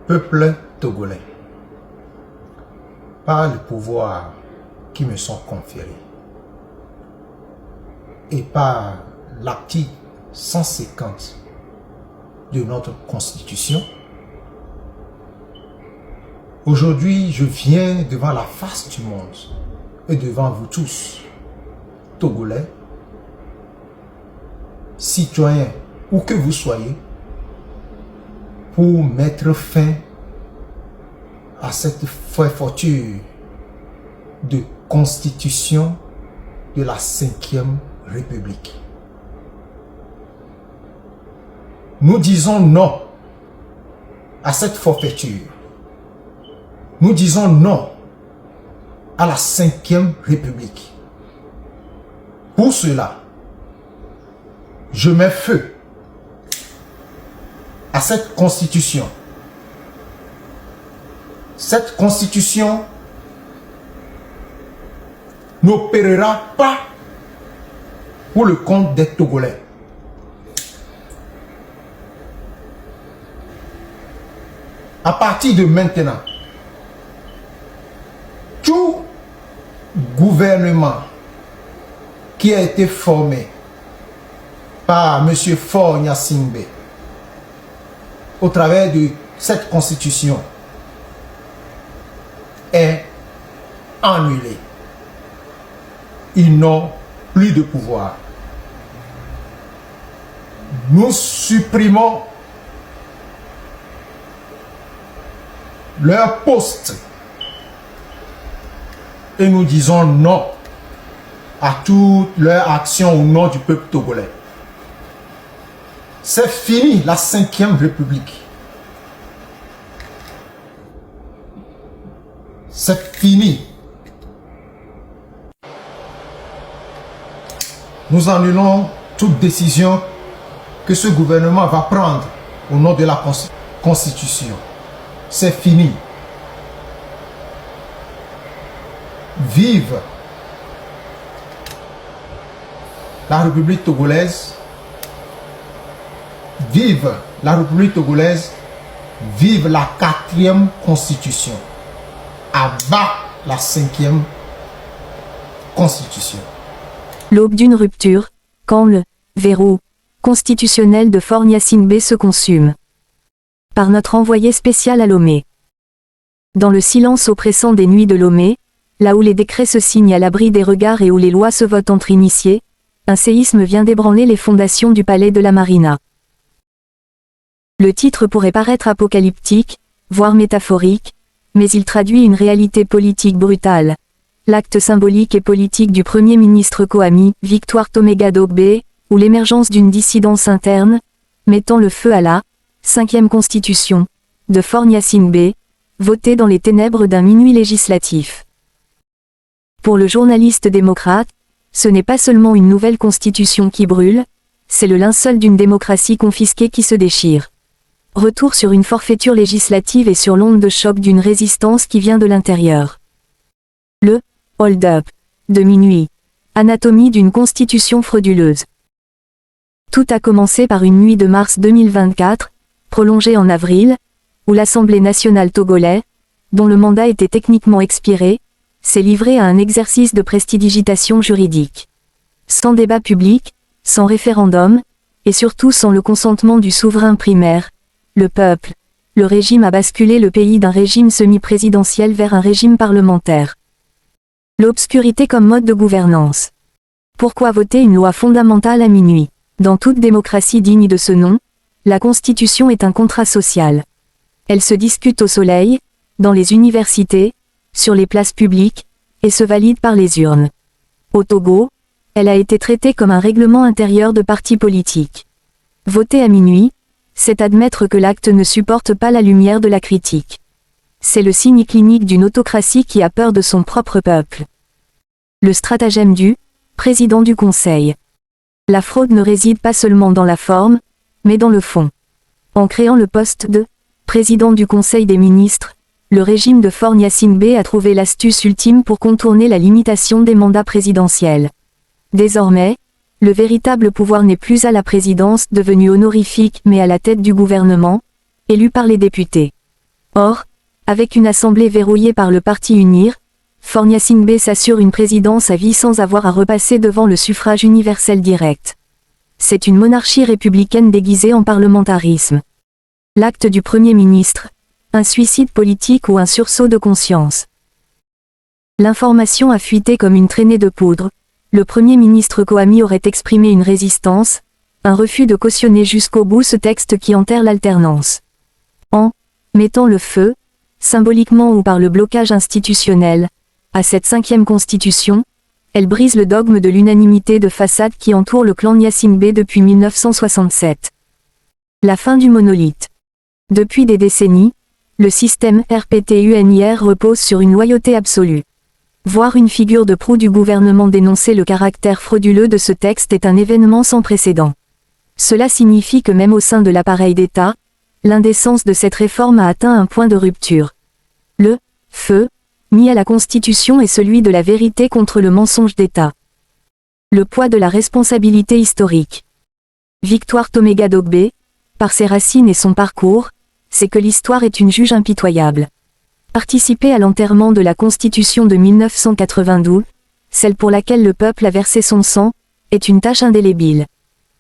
peuple togolais, par le pouvoir qui me sont conférés et par l'article 150 de notre Constitution, aujourd'hui, je viens devant la face du monde et devant vous tous, Togolais, citoyens, où que vous soyez, pour mettre fin à cette forfaiture de constitution de la 5e République. Nous disons non à cette forfaiture. Nous disons non à la 5e République. Pour cela, je mets feu à cette constitution. Cette constitution n'opérera pas pour le compte des Togolais. À partir de maintenant, tout gouvernement qui a été formé par M. Faure Gnassingbé au travers de cette constitution est annulé. Ils n'ont plus de pouvoir. Nous supprimons leur poste et nous disons non à toute leur action au nom du peuple togolais. C'est fini la 5e République. C'est fini. Nous annulons toute décision que ce gouvernement va prendre au nom de la Constitution. C'est fini. Vive la République togolaise. Vive la République togolaise. Vive la 4e Constitution. À bas la 5e Constitution. L'aube d'une rupture, quand le verrou constitutionnel de Faure Gnassingbé se consume. Par notre envoyé spécial à Lomé. Dans le silence oppressant des nuits de Lomé, là où les décrets se signent à l'abri des regards et où les lois se votent entre initiés, un séisme vient d'ébranler les fondations du palais de la Marina. Le titre pourrait paraître apocalyptique, voire métaphorique, mais il traduit une réalité politique brutale. L'acte symbolique et politique du Premier ministre Koami, Victoire Toméga Dogbe, ou l'émergence d'une dissidence interne, mettant le feu à la 5e Constitution de Faure Gnassingbé, votée dans les ténèbres d'un minuit législatif. Pour le journaliste démocrate, ce n'est pas seulement une nouvelle constitution qui brûle, c'est le linceul d'une démocratie confisquée qui se déchire. Retour sur une forfaiture législative et sur l'onde de choc d'une résistance qui vient de l'intérieur. Le hold-up de minuit. Anatomie d'une constitution frauduleuse. Tout a commencé par une nuit de mars 2024, prolongée en avril, où l'Assemblée nationale togolaise, dont le mandat était techniquement expiré, s'est livrée à un exercice de prestidigitation juridique. Sans débat public, sans référendum, et surtout sans le consentement du souverain primaire, le peuple, le régime a basculé le pays d'un régime semi-présidentiel vers un régime parlementaire. L'obscurité comme mode de gouvernance. Pourquoi voter une loi fondamentale à minuit? Dans toute démocratie digne de ce nom, la Constitution est un contrat social. Elle se discute au soleil, dans les universités, sur les places publiques, et se valide par les urnes. Au Togo, elle a été traitée comme un règlement intérieur de partis politiques. Voter à minuit, c'est admettre que l'acte ne supporte pas la lumière de la critique. C'est le signe clinique d'une autocratie qui a peur de son propre peuple. Le stratagème du président du Conseil. La fraude ne réside pas seulement dans la forme, mais dans le fond. En créant le poste de président du Conseil des ministres, le régime de Faure Gnassingbé a trouvé l'astuce ultime pour contourner la limitation des mandats présidentiels. Désormais, le véritable pouvoir n'est plus à la présidence devenue honorifique mais à la tête du gouvernement, élu par les députés. Or, avec une assemblée verrouillée par le parti UNIR, Faure Gnassingbé s'assure une présidence à vie sans avoir à repasser devant le suffrage universel direct. C'est une monarchie républicaine déguisée en parlementarisme. L'acte du Premier ministre, un suicide politique ou un sursaut de conscience. L'information a fuité comme une traînée de poudre. Le Premier ministre Kouami aurait exprimé une résistance, un refus de cautionner jusqu'au bout ce texte qui enterre l'alternance. En mettant le feu, symboliquement ou par le blocage institutionnel, à cette 5e constitution, elle brise le dogme de l'unanimité de façade qui entoure le clan Gnassingbé depuis 1967. La fin du monolithe. Depuis des décennies, le système RPT-UNIR repose sur une loyauté absolue. Voir une figure de proue du gouvernement dénoncer le caractère frauduleux de ce texte est un événement sans précédent. Cela signifie que même au sein de l'appareil d'État, l'indécence de cette réforme a atteint un point de rupture. Le feu mis à la Constitution est celui de la vérité contre le mensonge d'État. Le poids de la responsabilité historique. Victoire Toméga Dogbe, par ses racines et son parcours, c'est que l'histoire est une juge impitoyable. Participer à l'enterrement de la Constitution de 1992, celle pour laquelle le peuple a versé son sang, est une tâche indélébile.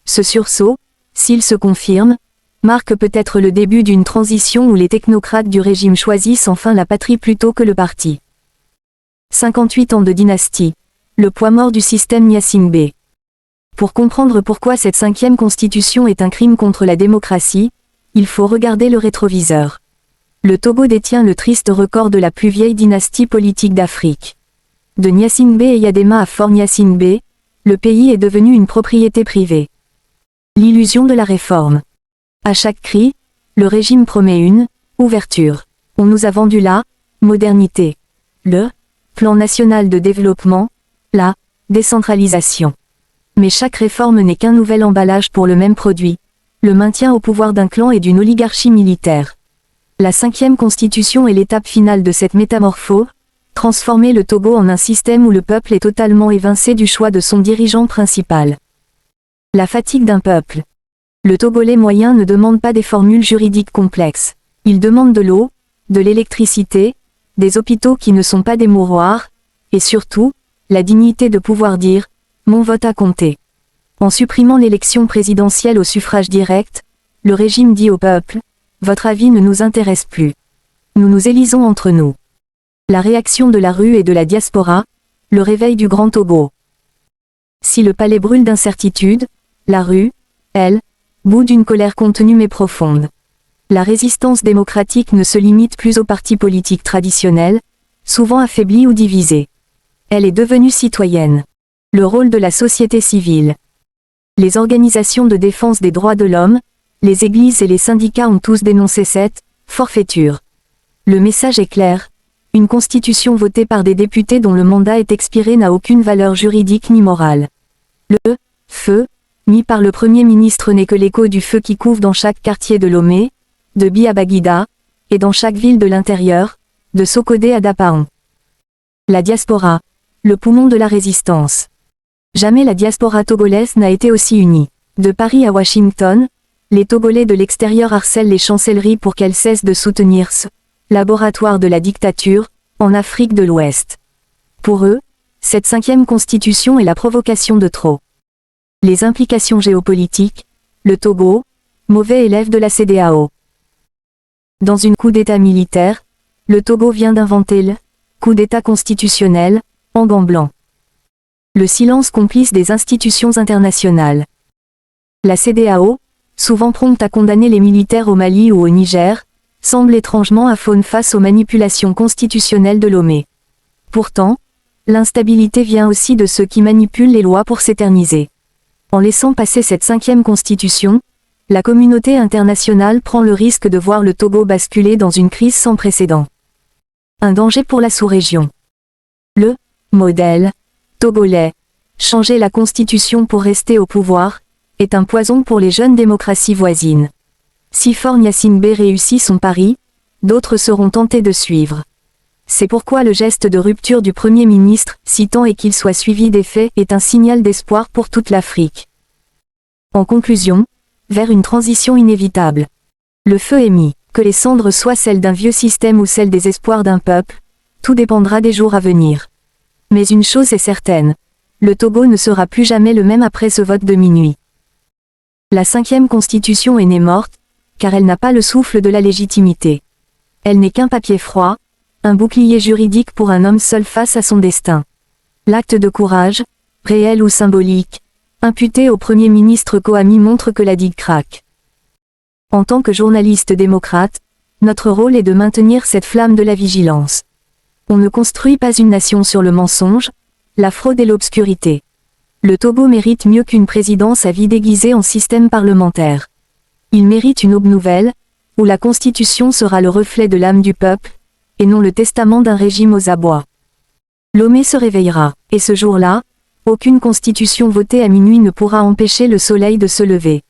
Ce sursaut, s'il se confirme, marque peut-être le début d'une transition où les technocrates du régime choisissent enfin la patrie plutôt que le parti. 58 ans de dynastie. Le poids mort du système Gnassingbé. Pour comprendre pourquoi cette 5e constitution est un crime contre la démocratie, il faut regarder le rétroviseur. Le Togo détient le triste record de la plus vieille dynastie politique d'Afrique. De Gnassingbé et Yadema à Faure Gnassingbé, le pays est devenu une propriété privée. L'illusion de la réforme. À chaque cri, le régime promet une ouverture. On nous a vendu la modernité. Le plan national de développement, la décentralisation. Mais chaque réforme n'est qu'un nouvel emballage pour le même produit, le maintien au pouvoir d'un clan et d'une oligarchie militaire. La 5e constitution est l'étape finale de cette métamorphose, transformer le Togo en un système où le peuple est totalement évincé du choix de son dirigeant principal. La fatigue d'un peuple. Le Togolais moyen ne demande pas des formules juridiques complexes. Il demande de l'eau, de l'électricité, des hôpitaux qui ne sont pas des mouroirs, et surtout, la dignité de pouvoir dire « mon vote a compté ». En supprimant l'élection présidentielle au suffrage direct, le régime dit au peuple « votre avis ne nous intéresse plus. Nous nous élisons entre nous ». La réaction de la rue et de la diaspora, le réveil du Grand Togo. Si le palais brûle d'incertitude, la rue, elle, bout d'une colère contenue mais profonde. La résistance démocratique ne se limite plus aux partis politiques traditionnels, souvent affaiblis ou divisés. Elle est devenue citoyenne. Le rôle de la société civile. Les organisations de défense des droits de l'homme, les églises et les syndicats ont tous dénoncé cette forfaiture. Le message est clair, une constitution votée par des députés dont le mandat est expiré n'a aucune valeur juridique ni morale. Le feu mis par le Premier ministre n'est que l'écho du feu qui couve dans chaque quartier de Lomé, de Bi à Baguida, et dans chaque ville de l'intérieur, de Sokodé à Dapaon. La diaspora, le poumon de la résistance. Jamais la diaspora togolaise n'a été aussi unie. De Paris à Washington, les Togolais de l'extérieur harcèlent les chancelleries pour qu'elles cessent de soutenir ce laboratoire de la dictature, en Afrique de l'Ouest. Pour eux, cette 5e constitution est la provocation de trop. Les implications géopolitiques, le Togo, mauvais élève de la CEDEAO. Dans une coup d'État militaire, le Togo vient d'inventer le coup d'État constitutionnel, en gants blancs. Le silence complice des institutions internationales. La CEDEAO, souvent prompte à condamner les militaires au Mali ou au Niger, semble étrangement aphone face aux manipulations constitutionnelles de Lomé. Pourtant, l'instabilité vient aussi de ceux qui manipulent les lois pour s'éterniser. En laissant passer cette 5e constitution, la communauté internationale prend le risque de voir le Togo basculer dans une crise sans précédent. Un danger pour la sous-région. Le modèle togolais, changer la constitution pour rester au pouvoir, est un poison pour les jeunes démocraties voisines. Si Faure Gnassingbé réussit son pari, d'autres seront tentés de suivre. C'est pourquoi le geste de rupture du Premier ministre, si tant est qu'il soit suivi des faits, est un signal d'espoir pour toute l'Afrique. En conclusion, vers une transition inévitable. Le feu est mis. Que les cendres soient celles d'un vieux système ou celles des espoirs d'un peuple, tout dépendra des jours à venir. Mais une chose est certaine. Le Togo ne sera plus jamais le même après ce vote de minuit. La 5e constitution est née morte, car elle n'a pas le souffle de la légitimité. Elle n'est qu'un papier froid, un bouclier juridique pour un homme seul face à son destin. L'acte de courage, réel ou symbolique, imputé au Premier ministre Kouami montre que la digue craque. En tant que journaliste démocrate, notre rôle est de maintenir cette flamme de la vigilance. On ne construit pas une nation sur le mensonge, la fraude et l'obscurité. Le Togo mérite mieux qu'une présidence à vie déguisée en système parlementaire. Il mérite une aube nouvelle, où la Constitution sera le reflet de l'âme du peuple, et non le testament d'un régime aux abois. Lomé se réveillera, et ce jour-là, aucune constitution votée à minuit ne pourra empêcher le soleil de se lever.